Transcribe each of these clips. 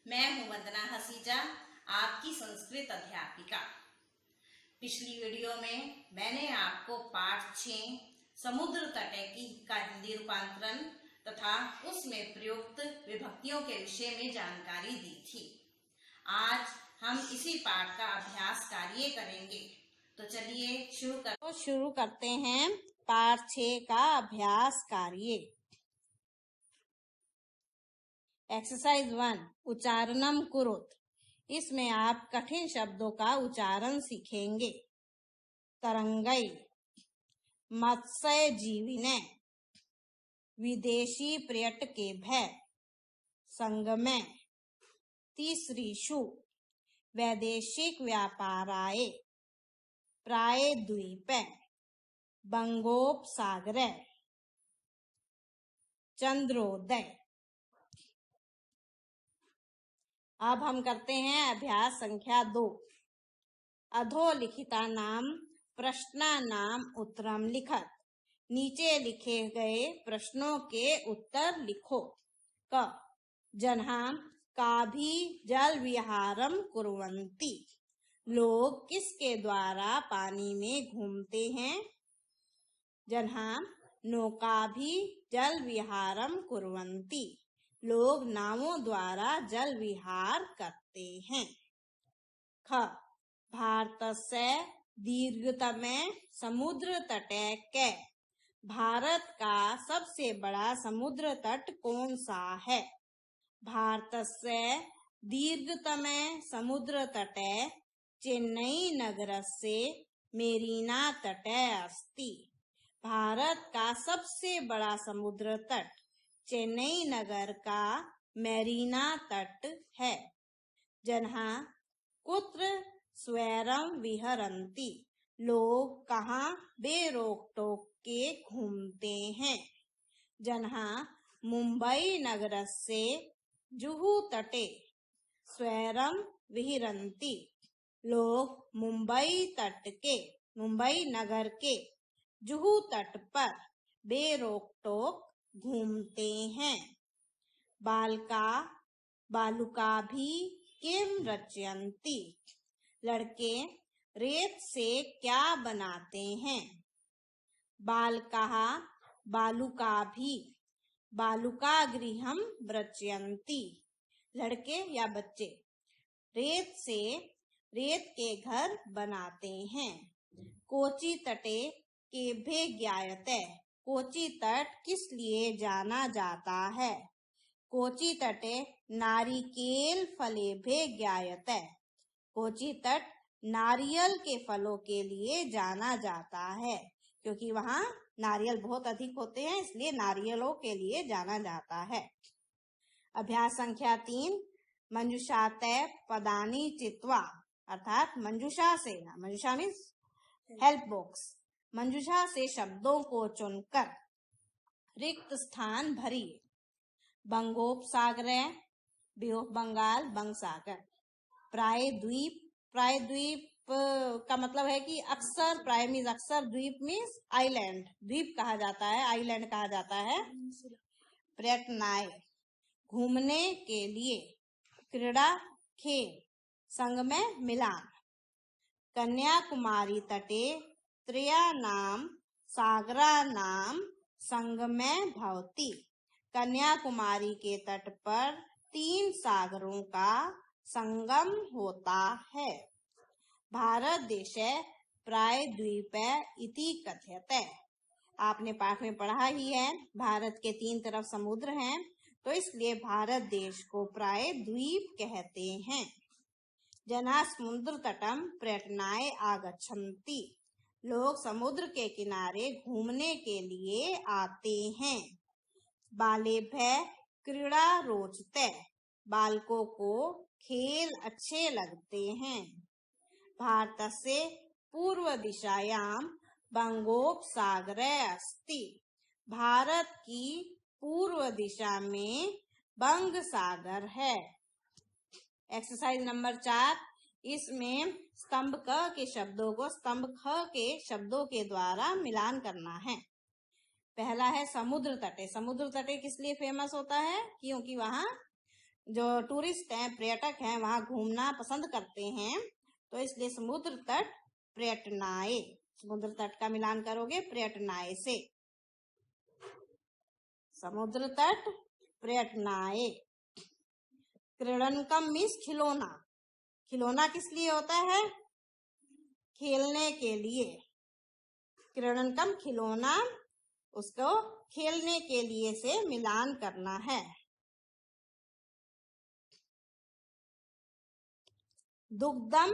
मैं हूं वंदना हसीजा, आपकी संस्कृत अध्यापिका। पिछली वीडियो में मैंने आपको पाठ 6 समुद्र तट का हिंदी रूपांतरण तथा उसमें प्रयुक्त विभक्तियों के विषय में जानकारी दी थी। आज हम इसी पाठ का अभ्यास कार्य करेंगे। तो चलिए शुरू करते हैं पाठ 6 का अभ्यास कार्य। एक्सरसाइज 1 उच्चारणम कुरुत। इसमें आप कठिन शब्दों का उच्चारण सीखेंगे। तरंगई, मत्स्य जीविने, विदेशी पर्यटकेभ्य, संगमे, तीसरीषु, वैदेशिक व्यापाराय, प्रायद्वीपे, बंगोपसागरे, चंद्रोदय। अब हम करते हैं अभ्यास संख्या 2। अधोलिखिता नाम प्रश्ना नाम उत्तरम लिखत। नीचे लिखे गए प्रश्नों के उत्तर लिखो। क जन्हां काभि जल विहारम कुर्वन्ति। लोग किसके द्वारा पानी में घूमते हैं? जन्हां नौकाभि जल विहारम कुर्वन्ति। लोग नावों द्वारा जल विहार करते हैं। ख भारतस्य दीर्घतमे समुद्र तटे के। भारत का सबसे बड़ा समुद्र तट कौन सा है? भारतस्य दीर्घतमे समुद्र तटे चेन्नई नगरस्य मेरीना तटे अस्ति। भारत का सबसे बड़ा समुद्र तट चेन्नई नगर का मेरीना तट है। जन्हां कुत्र स्वैरम विहरन्ति। लोग कहाँ बेरोक टोक के घूमते हैं? जन्हां मुंबई नगरस्य जुहू तटे स्वैरम विहरन्ति। लोग मुंबई नगर के जुहू तट पर बेरोक टोक घूमते हैं। बालुका भी किम रचयन्ति। लड़के रेत से क्या बनाते हैं? बालकाः बालुका भी बालुका गृहम रचयन्ति। लड़के या बच्चे रेत के घर बनाते हैं। कोची तटे केभ्ये ज्ञायते। कोची तट किस लिए जाना जाता है? कोची तटे नारिकेल फलेभ्ये ज्ञायते। कोची तट नारियल के फलों के लिए जाना जाता है, क्योंकि वहाँ नारियल बहुत अधिक होते हैं, इसलिए नारियलों के लिए जाना जाता है। अभ्यास संख्या 3 मंजुषाते पदानि चित्वा। अर्थात मंजुषा मीन्स हेल्प बॉक्स। मंजुषा से शब्दों को चुनकर रिक्त स्थान भरिए। बंगोपसागरे, बे ऑफ बंगाल, बंग सागर। प्रायद्वीप का मतलब है कि अक्सर, प्राय मीन्स अक्सर, द्वीप मीन्स आइलैंड, द्वीप कहा जाता है, आइलैंड कहा जाता है। पर्यटनाय घूमने के लिए। क्रीड़ा खेल। संग में मिलान। कन्याकुमारी तटे त्रयाणाम सागराणाम संगमे भवति। कन्याकुमारी के तट पर 3 सागरों का संगम होता है। भारत देशे प्रायद्वीपे इति कथ्यते। आपने पाठ में पढ़ा ही है, भारत के 3 तरफ समुद्र हैं, तो इसलिए भारत देश को प्रायद्वीप कहते हैं। जना समुद्र तटम पर्यटनाय आगच्छन्ति। लोग समुद्र के किनारे घूमने के लिए आते हैं। बालेभ्य क्रीड़ा रोचते। बालकों को खेल अच्छे लगते हैं। भारतस्य पूर्व दिशायां बंगोपसागरे अस्ति। भारत की पूर्व दिशा में बंग सागर है। एक्सरसाइज नंबर 4 इसमें स्तंभ क के शब्दों को स्तंभ ख के शब्दों के द्वारा मिलान करना है। पहला है समुद्र तटे। समुद्र तटे किस लिए फेमस होता है? क्योंकि वहाँ जो टूरिस्ट हैं, पर्यटक हैं, वहां घूमना पसंद करते हैं, तो इसलिए समुद्र तट पर्यटनाय, समुद्र तट का मिलान करोगे पर्यटनाय से, समुद्र तट पर्यटनाय। क्रीडनकम मीन्स खिलौना, खिलौना किस लिए होता है? खेलने के लिए। क्रीडनकम खिलौना, उसको खेलने के लिए से मिलान करना है। दुग्धम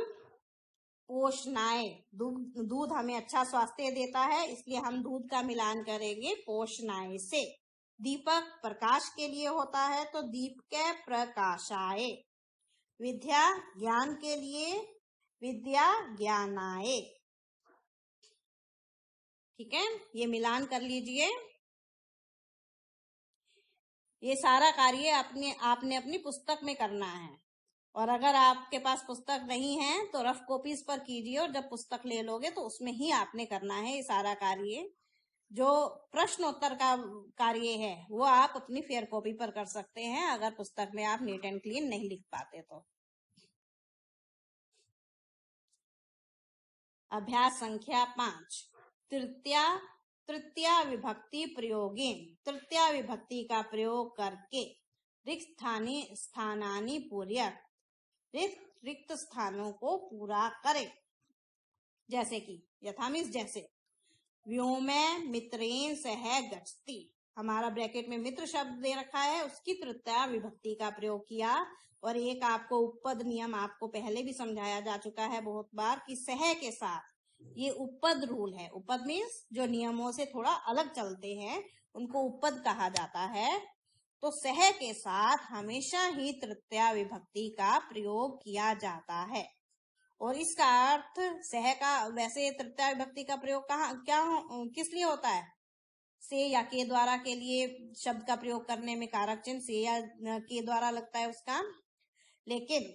पोषणाय, दूध हमें अच्छा स्वास्थ्य देता है, इसलिए हम दूध का मिलान करेंगे पोषणाय से। दीपक प्रकाश के लिए होता है, तो दीपके प्रकाशाय। विद्या ज्ञान के लिए, विद्या ज्ञानाय। ठीक है, ये मिलान कर लीजिए। ये सारा कार्य आपने अपनी पुस्तक में करना है, और अगर आपके पास पुस्तक नहीं है तो रफ कॉपीज पर कीजिए, और जब पुस्तक ले लोगे तो उसमें ही आपने करना है ये सारा कार्य। जो प्रश्नोत्तर का कार्य है वो आप अपनी फेयर कॉपी पर कर सकते हैं, अगर पुस्तक में आप नीट एंड क्लीन नहीं लिख पाते तो। अभ्यास संख्या 5, तृतीया विभक्ति प्रयोगेन, तृतीया विभक्ति का प्रयोग करके रिक्त स्थानानि पूर्यक, रिक्त स्थानों को पूरा करें। जैसे कि यथा मीन्स जैसे, व्योमे मित्रेण सह गच्छति, हमारा ब्रैकेट में मित्र शब्द दे रखा है, उसकी तृतीया विभक्ति का प्रयोग किया। और एक आपको उपपद नियम आपको पहले भी समझाया जा चुका है बहुत बार कि सह के साथ, ये उपपद रूल है। उपपद मीन्स जो नियमों से थोड़ा अलग चलते हैं उनको उपपद कहा जाता है। तो सह के साथ हमेशा ही तृतीया विभक्ति का प्रयोग किया जाता है। और इसका अर्थ सह का, वैसे तृतीया विभक्ति का प्रयोग किस लिए होता है? से या के द्वारा के लिए शब्द का प्रयोग करने में कारक चिन्ह से या के द्वारा लगता है उसका, लेकिन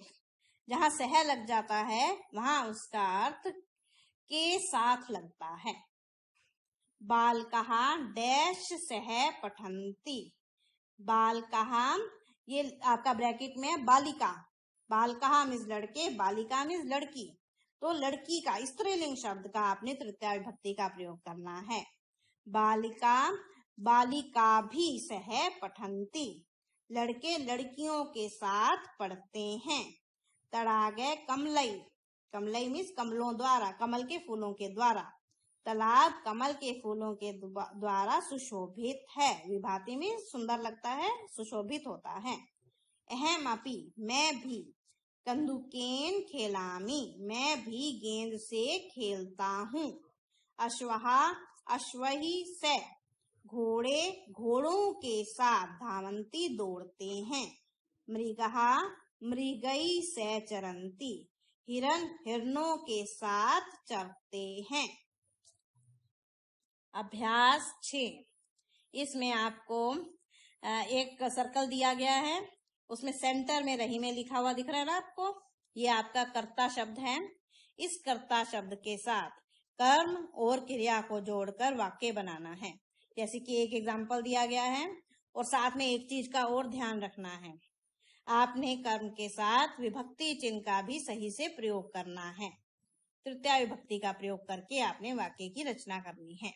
जहां सह लग जाता है वहां उसका अर्थ के साथ लगता है। बालकः डैश सह पठन्ति, बालकः, ये आपका ब्रैकेट में बालिका, बालकः मीन्स लड़के, बालिका मीन्स लड़की, तो लड़की का स्त्रीलिंग शब्द का आपने तृतीया विभक्ति का प्रयोग करना है। बालिका, बालिका भी सह पठन्ति, लड़के लड़कियों के साथ पढ़ते हैं। तड़ागे कमलई, कमलई मीन्स कमलों द्वारा, कमल के फूलों के द्वारा, तालाब कमल के फूलों के द्वारा सुशोभित है। विभाति में सुंदर लगता है, सुशोभित होता है। अहम अपि, मैं भी, कंदुकेन खेलामी, मैं भी गेंद से खेलता हूँ। अश्वहा, अश्वही से, घोड़े घोड़ों के साथ धावन्ति दौड़ते हैं। मृगहा, मृगई से चरन्ति, हिरन हिरनों के साथ चरते हैं। अभ्यास 6, इसमें आपको एक सर्कल दिया गया है, उसमें सेंटर में रही में लिखा हुआ दिख रहा है ना आपको, ये आपका कर्ता शब्द है। इस कर्ता शब्द के साथ कर्म और क्रिया को जोड़कर वाक्य बनाना है। जैसे कि एक एग्जाम्पल दिया गया है, और साथ में एक चीज का और ध्यान रखना है, आपने कर्म के साथ विभक्ति चिन्ह का भी सही से प्रयोग करना है। तृतीया विभक्ति का प्रयोग करके आपने वाक्य की रचना करनी है।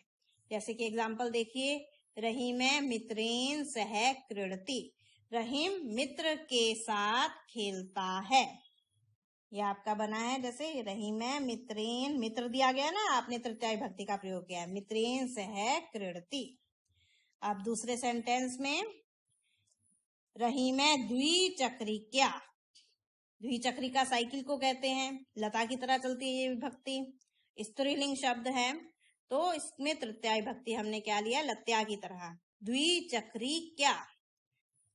जैसे कि एग्जाम्पल देखिए, रहीम मित्रेण सह क्रीडति, रहीम मित्र के साथ खेलता है। ये आपका बना है, जैसे रहीम मित्रेण, मित्र दिया गया ना, आपने तृतीया विभक्ति का प्रयोग किया है, मित्रेण सह क्रीडति। अब दूसरे सेंटेंस में, रहीम द्विचक्रिका, द्विचक्रिका साइकिल को कहते हैं, लता की तरह चलती है ये विभक्ति, स्त्रीलिंग शब्द है, तो इसमें तृतीया विभक्ति हमने क्या लिया, लत्या की तरह। द्विचक्रिका,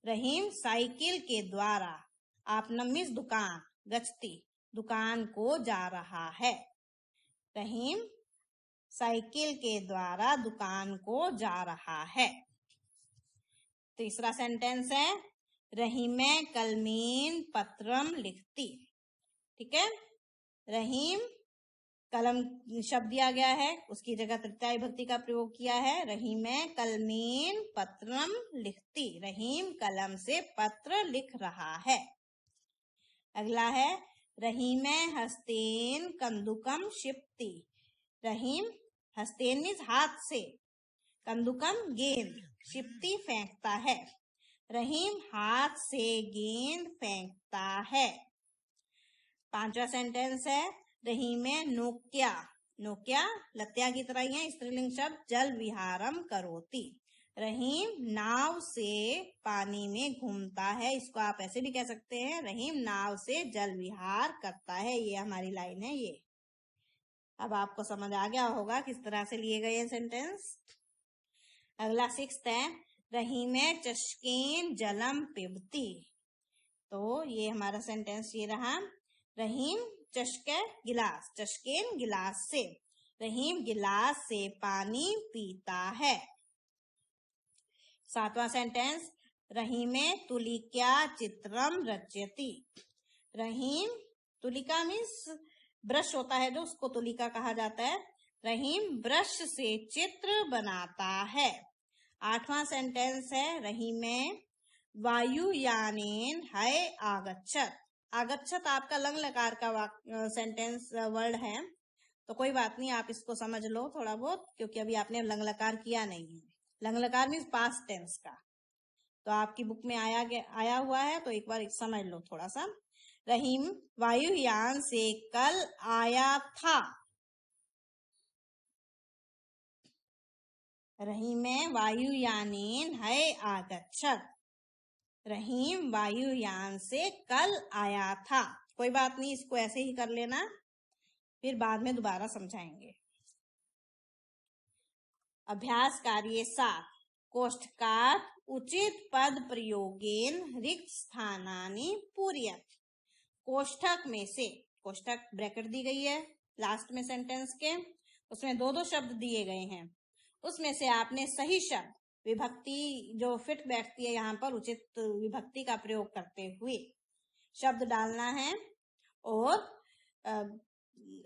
रहीम साइकिल के द्वारा, आपनम मीन्स दुकान, गच्छति दुकान को जा रहा है। रहीम साइकिल के द्वारा दुकान को जा रहा है। तीसरा सेंटेंस है, रहीम कलमेन पत्रम लिखती, ठीक है, रहीम कलम शब्द दिया गया है, उसकी जगह तृतीया विभक्ति का प्रयोग किया है। रहीम कलमेन पत्रम लिखती, रहीम कलम से पत्र लिख रहा है। अगला है रहीम हस्तेन कंदुकम क्षिप्ति, रहीम हस्तेन मीन्स हाथ से, कंदुकम गेंद, क्षिप्ति फेंकता है। रहीम हाथ से गेंद फेंकता है। पांचवा सेंटेंस है रहीम नोक्या, नोक्या लत्या की तरह ही है, स्त्रीलिंग शब्द, जल विहारम करोति, रहीम नाव से पानी में घूमता है। इसको आप ऐसे भी कह सकते हैं, रहीम नाव से जल विहार करता है। ये हमारी लाइन है। ये अब आपको समझ आ गया होगा किस तरह से लिए गए सेंटेंस। अगला 6th है रहीम चशकेन जलम पिबती, तो ये हमारा सेंटेंस ये रहा, रहीम चशके गिलास, चशकेन गिलास से, रहीम गिलास से पानी पीता है। 7वां सेंटेंस रहीम तुलिका चित्रम रचयति, रहीम तुलिका मीन्स ब्रश होता है जो, उसको तुलिका कहा जाता है, रहीम ब्रश से चित्र बनाता है। 8वां सेंटेंस है रहीम वायुयानेन है आगच्छत, आगच्छत आपका लंग लकार का सेंटेंस वर्ड है, तो कोई बात नहीं, आप इसको समझ लो थोड़ा बहुत, क्योंकि अभी आपने लंग लकार किया नहीं है। लंग लकार मीन्स पास्ट टेंस का, तो आपकी बुक में आया हुआ है, तो एक बार समझ लो थोड़ा सा। रहीम वायुयान से कल आया था, रहीम वायुयानेन है आगच्छत, रहीम वायुयान से कल आया था। कोई बात नहीं, इसको ऐसे ही कर लेना, फिर बाद में दोबारा समझाएंगे। अभ्यास कार्य 7 कोष्ठकात् उचित पद प्रयोगेन रिक्त स्थानानि पूरयत, कोष्ठक में से, कोष्ठक ब्रैकेट दी गई है लास्ट में सेंटेंस के, उसमें 2-2 शब्द दिए गए हैं, उसमें से आपने सही शब्द, विभक्ति जो फिट बैठती है यहाँ पर, उचित विभक्ति का प्रयोग करते हुए शब्द डालना है, और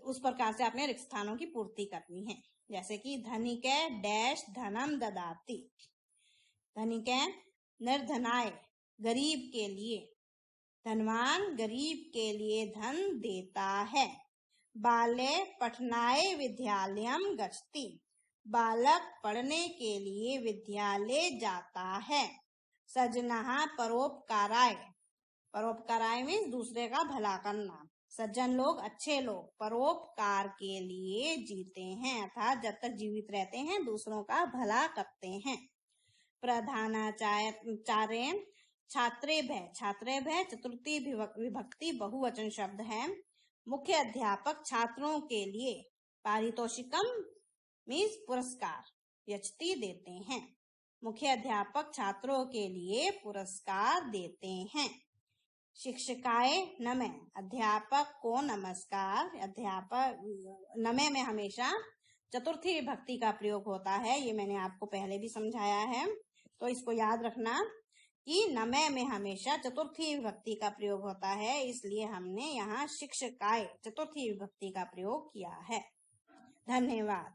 उस प्रकार से आपने रिक्त स्थानों की पूर्ति करनी है। जैसे कि धनिक डैश धनम ददाति, धनिक निर्धनाय गरीब के लिए, धनवान गरीब के लिए धन देता है। बाले पठनाय विद्यालयम गच्छति, बालक पढ़ने के लिए विद्यालय जाता है। सज्जनः परोपकाराय, परोपकाराय मीन्स दूसरे का भला करना, सज्जन लोग, अच्छे लोग परोपकार के लिए जीते हैं, अर्थात जब तक जीवित रहते हैं दूसरों का भला करते हैं। प्रधानाचार्येण छात्रेभ्यः, छात्रेभ्यः चतुर्थी विभक्ति बहुवचन शब्द है। मुख्य अध्यापक छात्रों के लिए पारितोषिकम मीन्स पुरस्कार, यच्छति देते हैं, मुख्य अध्यापक छात्रों के लिए पुरस्कार देते हैं। शिक्षकाय नमः, अध्यापक को नमस्कार, अध्यापक नमः में हमेशा चतुर्थी विभक्ति का प्रयोग होता है, ये मैंने आपको पहले भी समझाया है, तो इसको याद रखना कि नमः में हमेशा चतुर्थी विभक्ति का प्रयोग होता है, इसलिए हमने यहाँ शिक्षकाय चतुर्थी विभक्ति का प्रयोग किया है। धन्यवाद।